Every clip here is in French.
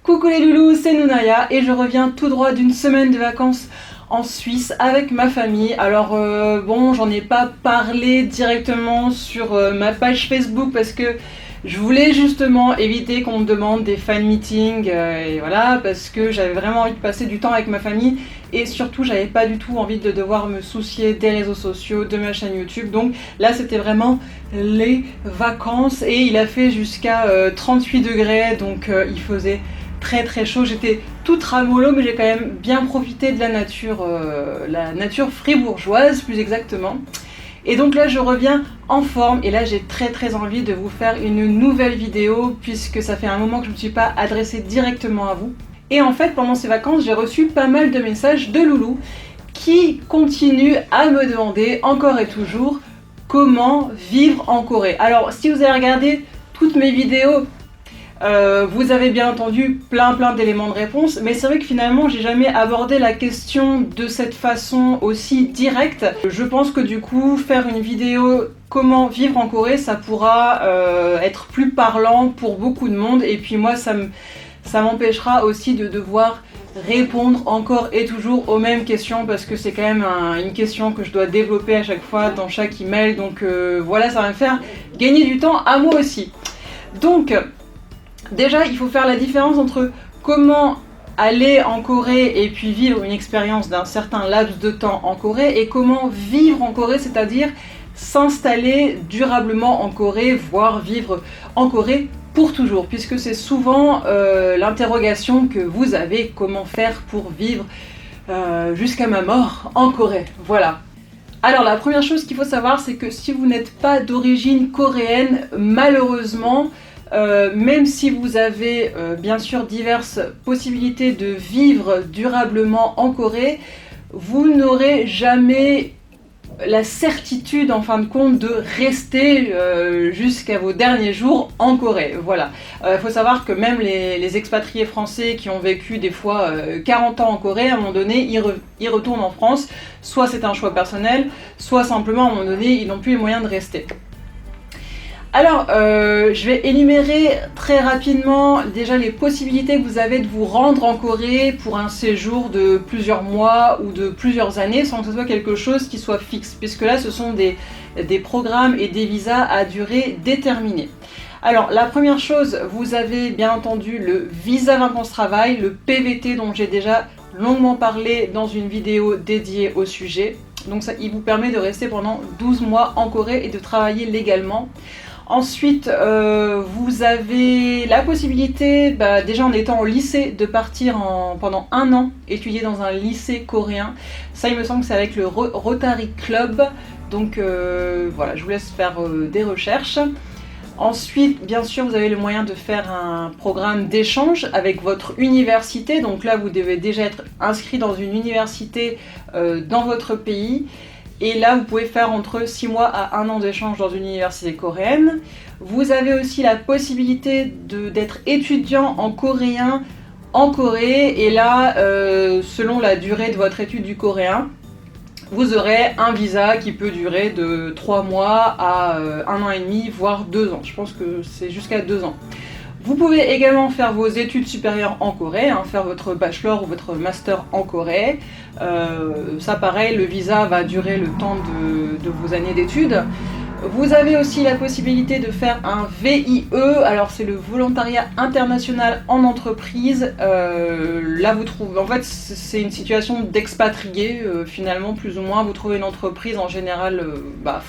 Coucou les loulous, c'est Nounaya et je reviens tout droit d'une semaine de vacances en Suisse avec ma famille. Alors bon, j'en ai pas parlé directement sur ma page Facebook parce que je voulais justement éviter qu'on me demande des fan meetings et voilà, parce que j'avais vraiment envie de passer du temps avec ma famille et surtout j'avais pas du tout envie de devoir me soucier des réseaux sociaux, de ma chaîne YouTube. Donc là c'était vraiment les vacances et il a fait jusqu'à 38 degrés, donc il faisait très chaud. J'étais toute ramollo, mais j'ai quand même bien profité de la nature fribourgeoise plus exactement. Et donc là je reviens en forme et là j'ai très envie de vous faire une nouvelle vidéo puisque ça fait un moment que je ne me suis pas adressée directement à vous. Et en fait pendant ces vacances j'ai reçu pas mal de messages de loulous qui continuent à me demander encore et toujours comment vivre en Corée. Alors si vous avez regardé toutes mes vidéos, vous avez bien entendu plein d'éléments de réponse, mais c'est vrai que finalement j'ai jamais abordé la question de cette façon aussi directe. Je pense que du coup faire une vidéo comment vivre en Corée, ça pourra être plus parlant pour beaucoup de monde, et puis moi ça m'empêchera aussi de devoir répondre encore et toujours aux mêmes questions, parce que c'est quand même une question que je dois développer à chaque fois dans chaque email, donc voilà, ça va me faire gagner du temps à moi aussi. Donc déjà, il faut faire la différence entre comment aller en Corée et puis vivre une expérience d'un certain laps de temps en Corée et comment vivre en Corée, c'est-à-dire s'installer durablement en Corée, voire vivre en Corée pour toujours, puisque c'est souvent l'interrogation que vous avez, comment faire pour vivre jusqu'à ma mort en Corée. Voilà. Alors la première chose qu'il faut savoir, c'est que si vous n'êtes pas d'origine coréenne, malheureusement, même si vous avez bien sûr diverses possibilités de vivre durablement en Corée, vous n'aurez jamais la certitude en fin de compte de rester jusqu'à vos derniers jours en Corée. Voilà. Faut savoir que même les expatriés français qui ont vécu des fois 40 ans en Corée, à un moment donné, ils retournent en France. Soit c'est un choix personnel, soit simplement à un moment donné, ils n'ont plus les moyens de rester. Alors, je vais énumérer très rapidement déjà les possibilités que vous avez de vous rendre en Corée pour un séjour de plusieurs mois ou de plusieurs années sans que ce soit quelque chose qui soit fixe, puisque là ce sont des programmes et des visas à durée déterminée. Alors la première chose, vous avez bien entendu le visa vacances-travail, le PVT dont j'ai déjà longuement parlé dans une vidéo dédiée au sujet. Donc ça, il vous permet de rester pendant 12 mois en Corée et de travailler légalement. Ensuite, vous avez la possibilité, déjà en étant au lycée, de partir pendant un an étudier dans un lycée coréen. Ça, il me semble que c'est avec le Rotary Club. Donc voilà, je vous laisse faire des recherches. Ensuite, bien sûr, vous avez le moyen de faire un programme d'échange avec votre université. Donc là, vous devez déjà être inscrit dans une université dans votre pays. Et là, vous pouvez faire entre 6 mois à 1 an d'échange dans une université coréenne. Vous avez aussi la possibilité d'être étudiant en coréen en Corée. Et là, selon la durée de votre étude du coréen, vous aurez un visa qui peut durer de 3 mois à 1 an et demi, voire 2 ans. Je pense que c'est jusqu'à 2 ans. Vous pouvez également faire vos études supérieures en Corée, faire votre bachelor ou votre master en Corée. Ça pareil, le visa va durer le temps de vos années d'études. Vous avez aussi la possibilité de faire un VIE, alors c'est le volontariat international en entreprise. Là vous trouvez, en fait c'est une situation d'expatrié finalement plus ou moins. Vous trouvez une entreprise en général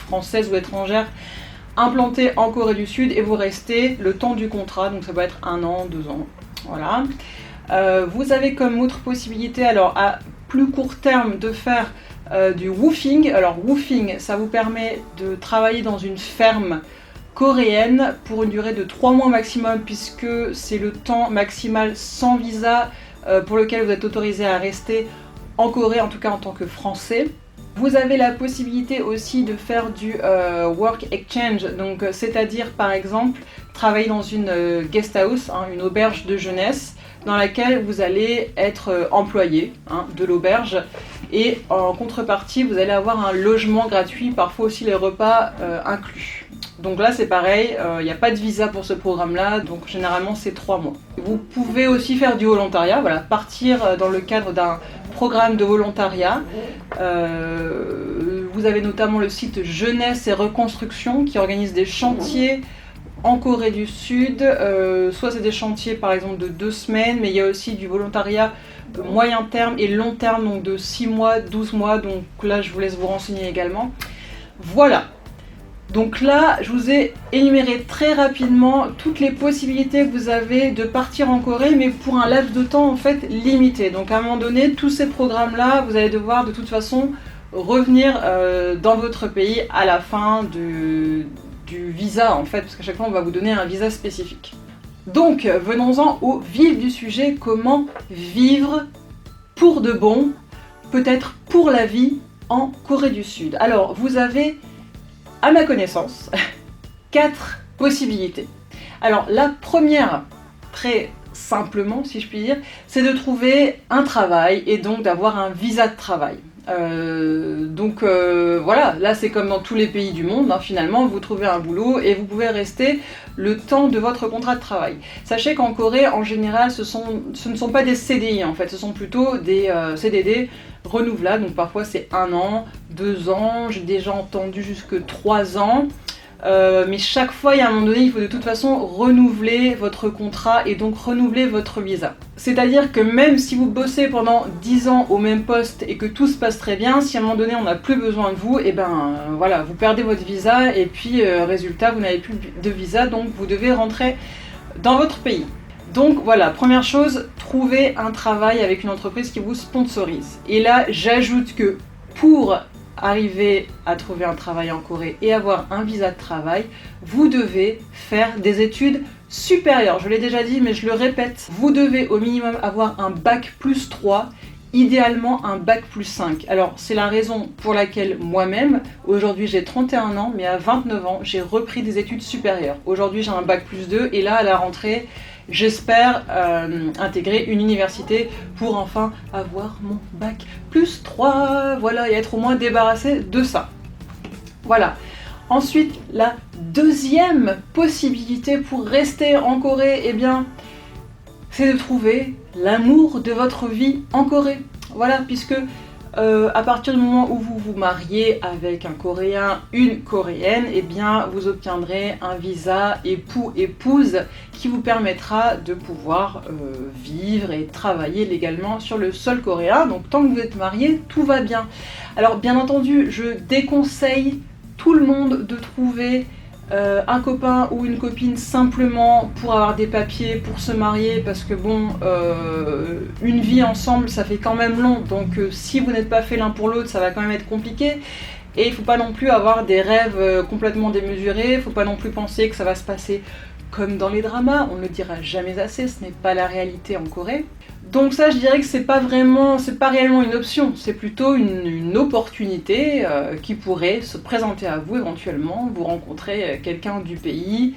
française ou étrangère implanté en Corée du Sud et vous restez le temps du contrat, donc ça peut être 1 an, 2 ans, voilà. Vous avez comme autre possibilité, alors à plus court terme, de faire du woofing. Alors woofing, ça vous permet de travailler dans une ferme coréenne pour une durée de 3 mois maximum, puisque c'est le temps maximal sans visa pour lequel vous êtes autorisé à rester en Corée, en tout cas en tant que Français. Vous avez la possibilité aussi de faire du work exchange, donc c'est-à-dire par exemple travailler dans une guest house, une auberge de jeunesse, dans laquelle vous allez être employé de l'auberge, et en contrepartie vous allez avoir un logement gratuit, parfois aussi les repas inclus. Donc là c'est pareil, il n'y a pas de visa pour ce programme là, donc généralement c'est 3 mois. Vous pouvez aussi faire du volontariat, voilà, partir dans le cadre d'un programme de volontariat. Vous avez notamment le site Jeunesse et Reconstruction qui organise des chantiers en Corée du Sud. Soit c'est des chantiers par exemple de 2 semaines, mais il y a aussi du volontariat moyen terme et long terme, donc de 6 mois, 12 mois, donc là je vous laisse vous renseigner également. Voilà. Donc là, je vous ai énuméré très rapidement toutes les possibilités que vous avez de partir en Corée, mais pour un laps de temps en fait limité. Donc à un moment donné, tous ces programmes-là, vous allez devoir de toute façon revenir dans votre pays à la fin du visa en fait, parce qu'à chaque fois on va vous donner un visa spécifique. Donc venons-en au vif du sujet, comment vivre pour de bon, peut-être pour la vie en Corée du Sud. Alors vous avez, à ma connaissance, 4 possibilités. Alors la première, très simplement si je puis dire, c'est de trouver un travail et donc d'avoir un visa de travail. Voilà, là c'est comme dans tous les pays du monde, hein, finalement vous trouvez un boulot et vous pouvez rester le temps de votre contrat de travail. Sachez qu'en Corée en général ce ne sont pas des CDI en fait, ce sont plutôt des CDD renouvelables, donc parfois c'est 1 an, 2 ans, j'ai déjà entendu jusque 3 ans. Mais chaque fois, il y a un moment donné, il faut de toute façon renouveler votre contrat et donc renouveler votre visa. C'est-à-dire que même si vous bossez pendant 10 ans au même poste et que tout se passe très bien, si à un moment donné on n'a plus besoin de vous, et ben voilà, vous perdez votre visa et puis résultat, vous n'avez plus de visa, donc vous devez rentrer dans votre pays. Donc voilà, première chose, trouvez un travail avec une entreprise qui vous sponsorise. Et là, j'ajoute que pour arriver à trouver un travail en Corée et avoir un visa de travail, vous devez faire des études supérieures. Je l'ai déjà dit, mais je le répète. Vous devez au minimum avoir un bac plus 3, idéalement un bac plus 5. Alors, c'est la raison pour laquelle moi-même, aujourd'hui j'ai 31 ans, mais à 29 ans, j'ai repris des études supérieures. Aujourd'hui, j'ai un bac plus 2 et là, à la rentrée, j'espère intégrer une université pour enfin avoir mon bac plus 3, voilà, et être au moins débarrassé de ça. Voilà. Ensuite, la deuxième possibilité pour rester en Corée, eh bien, c'est de trouver l'amour de votre vie en Corée. Voilà, puisque à partir du moment où vous vous mariez avec un Coréen, une Coréenne, eh bien vous obtiendrez un visa époux-épouse qui vous permettra de pouvoir vivre et travailler légalement sur le sol coréen. Donc tant que vous êtes mariés, tout va bien. Alors bien entendu, je déconseille tout le monde de trouver un copain ou une copine simplement pour avoir des papiers, pour se marier, parce que bon, une vie ensemble ça fait quand même long, donc si vous n'êtes pas fait l'un pour l'autre ça va quand même être compliqué, et il faut pas non plus avoir des rêves complètement démesurés, il faut pas non plus penser que ça va se passer comme dans les dramas, on ne le dira jamais assez, ce n'est pas la réalité en Corée. Donc ça, je dirais que c'est pas réellement une option, c'est plutôt une opportunité qui pourrait se présenter à vous éventuellement. Vous rencontrez quelqu'un du pays,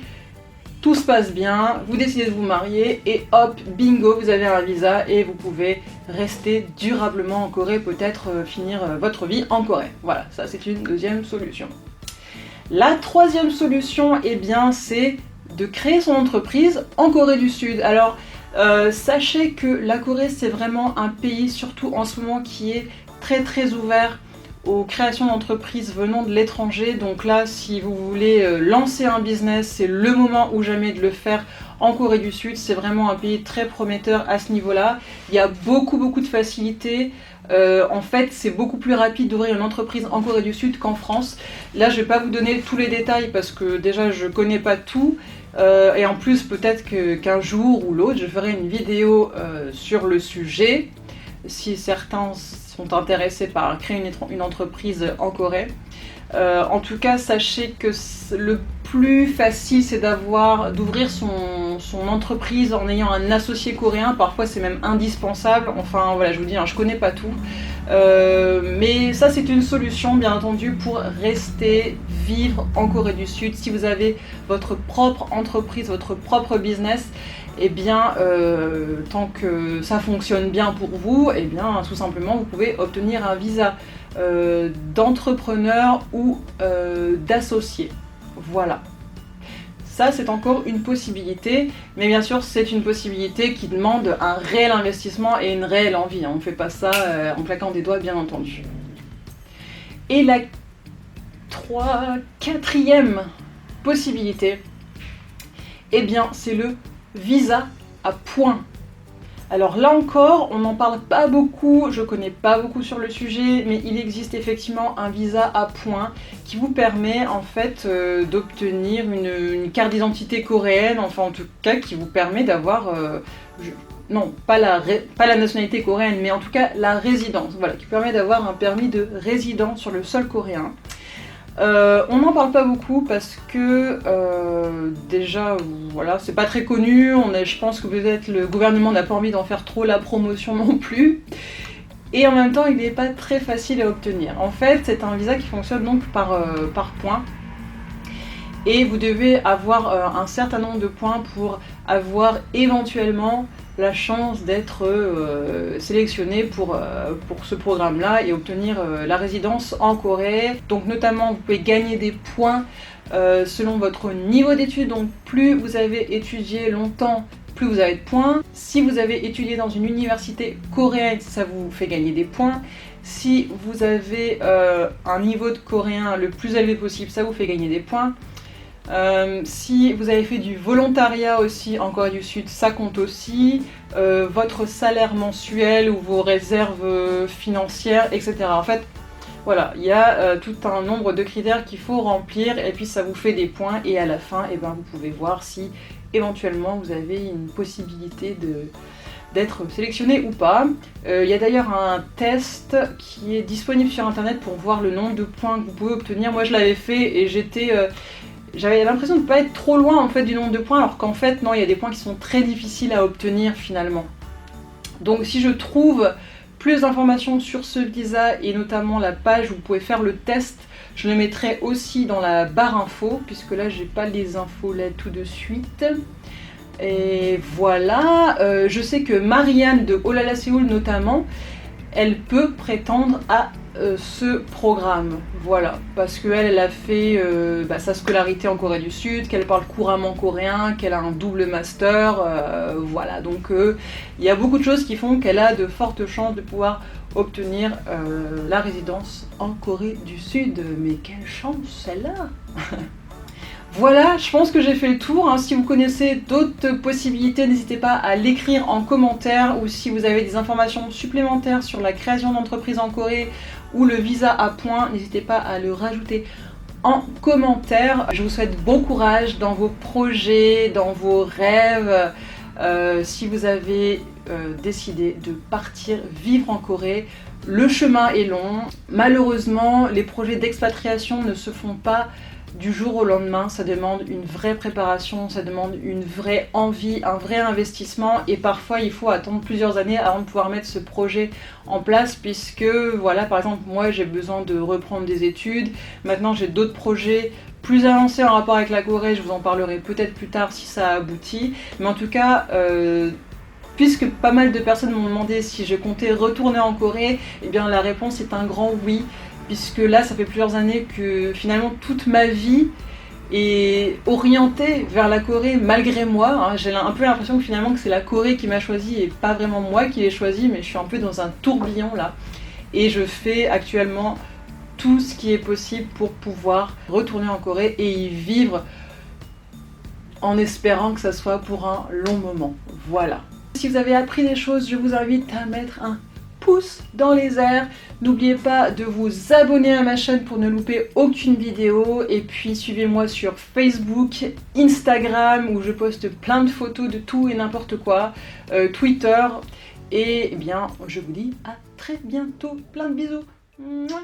tout se passe bien, vous décidez de vous marier et hop, bingo, vous avez un visa et vous pouvez rester durablement en Corée, peut-être finir votre vie en Corée. Voilà, ça c'est une deuxième solution. La troisième solution, eh bien, c'est de créer son entreprise en Corée du Sud. Alors, sachez que la Corée c'est vraiment un pays, surtout en ce moment, qui est très très ouvert aux créations d'entreprises venant de l'étranger. Donc là, si vous voulez lancer un business, c'est le moment ou jamais de le faire en Corée du Sud. C'est vraiment un pays très prometteur à ce niveau-là. Il y a beaucoup de facilité. En fait, c'est beaucoup plus rapide d'ouvrir une entreprise en Corée du Sud qu'en France. Là, je vais pas vous donner tous les détails parce que déjà, je connais pas tout. Et en plus, peut-être qu'un jour ou l'autre, je ferai une vidéo sur le sujet, si certains sont intéressés par créer une entreprise en Corée. En tout cas, sachez que le plus facile, c'est d'ouvrir son entreprise en ayant un associé coréen. Parfois, c'est même indispensable. Enfin, voilà, je vous dis, hein, je connais pas tout. Mais ça, c'est une solution, bien entendu, pour rester vivre en Corée du Sud. Si vous avez votre propre entreprise, votre propre business, eh bien, tant que ça fonctionne bien pour vous, eh bien, tout simplement, vous pouvez obtenir un visa d'entrepreneur ou d'associé. Voilà. Ça, c'est encore une possibilité, mais bien sûr, c'est une possibilité qui demande un réel investissement et une réelle envie. On ne fait pas ça en claquant des doigts, bien entendu. Et la quatrième possibilité, eh bien, c'est le visa à points. Alors là encore, on n'en parle pas beaucoup, je connais pas beaucoup sur le sujet, mais il existe effectivement un visa à points qui vous permet en fait d'obtenir une carte d'identité coréenne, enfin en tout cas qui vous permet d'avoir, non pas la nationalité coréenne, mais en tout cas la résidence, voilà, qui permet d'avoir un permis de résident sur le sol coréen. On n'en parle pas beaucoup parce que déjà voilà, c'est pas très connu, je pense que peut-être le gouvernement n'a pas envie d'en faire trop la promotion non plus, et en même temps il n'est pas très facile à obtenir. En fait c'est un visa qui fonctionne donc par points, et vous devez avoir un certain nombre de points pour avoir éventuellement la chance d'être sélectionné pour ce programme-là et obtenir la résidence en Corée. Donc notamment, vous pouvez gagner des points selon votre niveau d'études. Donc plus vous avez étudié longtemps, plus vous avez de points. Si vous avez étudié dans une université coréenne, ça vous fait gagner des points. Si vous avez un niveau de coréen le plus élevé possible, ça vous fait gagner des points. Si vous avez fait du volontariat aussi en Corée du Sud, ça compte aussi. Votre salaire mensuel ou vos réserves financières, etc. En fait, voilà, il y a tout un nombre de critères qu'il faut remplir et puis ça vous fait des points et à la fin, eh ben, vous pouvez voir si éventuellement vous avez une possibilité d'être sélectionné ou pas. Il y a d'ailleurs un test qui est disponible sur internet pour voir le nombre de points que vous pouvez obtenir. Moi je l'avais fait et j'avais l'impression de ne pas être trop loin en fait du nombre de points, alors qu'en fait non, il y a des points qui sont très difficiles à obtenir finalement. Donc si je trouve plus d'informations sur ce visa et notamment la page où vous pouvez faire le test, je le mettrai aussi dans la barre info, puisque là j'ai pas les infos là tout de suite. Et voilà, je sais que Marianne de Olala Séoul notamment, elle peut prétendre à ce programme, voilà, parce qu'elle a fait sa scolarité en Corée du Sud, qu'elle parle couramment coréen, qu'elle a un double master, voilà, donc il y a beaucoup de choses qui font qu'elle a de fortes chances de pouvoir obtenir la résidence en Corée du Sud. Mais quelle chance celle-là! Voilà, je pense que j'ai fait le tour. Si vous connaissez d'autres possibilités, n'hésitez pas à l'écrire en commentaire, ou si vous avez des informations supplémentaires sur la création d'entreprise en Corée ou le visa à points, n'hésitez pas à le rajouter en commentaire. Je vous souhaite bon courage dans vos projets, dans vos rêves. Si vous avez décidé de partir vivre en Corée, le chemin est long. Malheureusement, les projets d'expatriation ne se font pas du jour au lendemain, ça demande une vraie préparation, ça demande une vraie envie, un vrai investissement, et parfois il faut attendre plusieurs années avant de pouvoir mettre ce projet en place, puisque voilà, par exemple moi j'ai besoin de reprendre des études, maintenant j'ai d'autres projets plus avancés en rapport avec la Corée, je vous en parlerai peut-être plus tard si ça aboutit, mais en tout cas puisque pas mal de personnes m'ont demandé si je comptais retourner en Corée, eh bien la réponse est un grand oui. Puisque là, ça fait plusieurs années que finalement toute ma vie est orientée vers la Corée malgré moi. J'ai un peu l'impression que finalement que c'est la Corée qui m'a choisi et pas vraiment moi qui l'ai choisi, mais je suis un peu dans un tourbillon là. Et je fais actuellement tout ce qui est possible pour pouvoir retourner en Corée et y vivre en espérant que ça soit pour un long moment. Voilà. Si vous avez appris des choses, je vous invite à mettre un pouce dans les airs. N'oubliez pas de vous abonner à ma chaîne pour ne louper aucune vidéo, et puis suivez-moi sur Facebook, Instagram où je poste plein de photos de tout et n'importe quoi, Twitter, et eh bien je vous dis à très bientôt, plein de bisous. Mouah.